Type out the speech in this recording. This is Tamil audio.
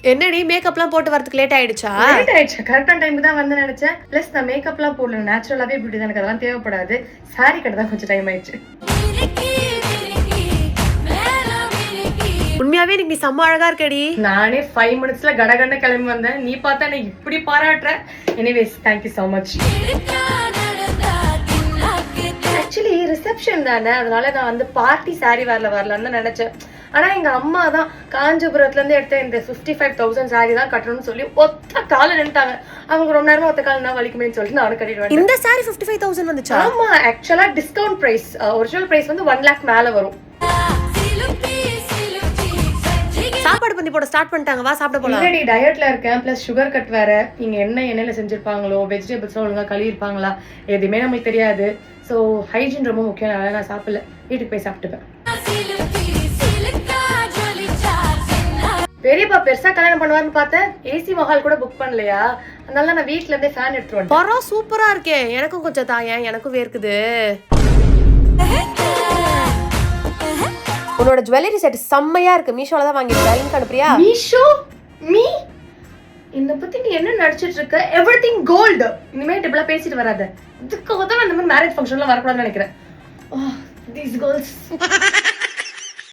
என்னடி மேக்கப்லாம் போட்டு வரதுக்கு லேட் ஆயிடுச்சா? லேட் ஆயிடுச்சு, கரெக்டான டைமுக்கு தான் வந்து நினைச்சேன். பிளஸ் நான் மேக்கப்லாம் போடல, நேச்சுரலாவே பியூட்டி தான், எனக்கு அதெல்லாம் தேவைப்படாது. சாரி கட்ட தான் கொஞ்சம் டைம் ஆயிடுச்சு. உண்மையாவே நீ செம்ம அழகா இருக்கடி. நானே 5 மினிட்ஸ்ல கடகடன்னு கிளம்பி வந்தேன். நீ பார்த்தா நீ இப்படி பாராட்டுற. Anyways thank you so much. Actually reception தானே, அதனால நான் வந்து பார்ட்டி சாரி வரலான்னு தான் நினைச்சேன். ஆனா எங்க அம்மா தான் காஞ்சிபுரத்துல இருந்து எடுத்த இந்த 55,000 சாரி தான் கட்டணும்னு சொல்லி ஒத்த கால நின்ட்டாங்க. அவங்க ரொம்ப நேரமா ஒத்த கால வலிக்குமேன்னு சொல்லிட்டு நானும் கட்டிடுவேன். இந்த சாரி 55,000 வந்துச்சா? ஆமா, ஆக்சுவலா டிஸ்கவுண்ட் பிரைஸ், ஒரிஜினல் பிரைஸ் வந்து 1 lakh மேல வரும். சாப்பாடு பண்ணி போட ஸ்டார்ட் பண்ணிட்டாங்க, வா சாப்பிட போலாம். ஆல்ரெடி டயட்ல இருக்கேன், பிளஸ் சுகர் கட் வேற. நீங்க என்ன எண்ணெயில செஞ்சிருப்பாங்களோ, வெஜிடபிள்ஸ்லாம் ஒழுங்கா கழுவி இருப்பாங்களா, எதுவுமே நமக்கு தெரியாது. ஸோ ஹைஜீன் ரொம்ப முக்கியம். அதனால நான் சாப்பிடல, வீட்டுக்கு போய் சாப்பிட்டுப்பேன். பெரியப்பா பெருசா கல்யாணம் பண்ணுவாருன்னு பார்த்தேன், ஏசி மஹால் கூட புக் பண்ணலையா? அதனால நான் வீட்ல இருந்தே ஃபேன் எடுத்துட்டு வந்தேன். பரவ சூப்பரா இருக்கே, எனக்கும் கொஞ்சம் தாயேன், எனக்கும் வேர்க்குது. உன்னோட ஜுவல்லரி செட் செம்மையா இருக்கு, மீஷோல தான் வாங்கிருக்கேன், லிங்க் அனுப்புறியா? மீஷோ? மீ என்ன பத்தி நீ என்ன நடிச்சிட்டு இருக்க? Everything cold. இனிமே இப்படிலாம் பேசிட்டு வராத. இதுக்காக தான் நான் இந்த மாதிரி மேரேஜ் ஃபங்க்ஷன்லாம் வரக்கூடாதுன்னு நினைக்கிறேன். These girls.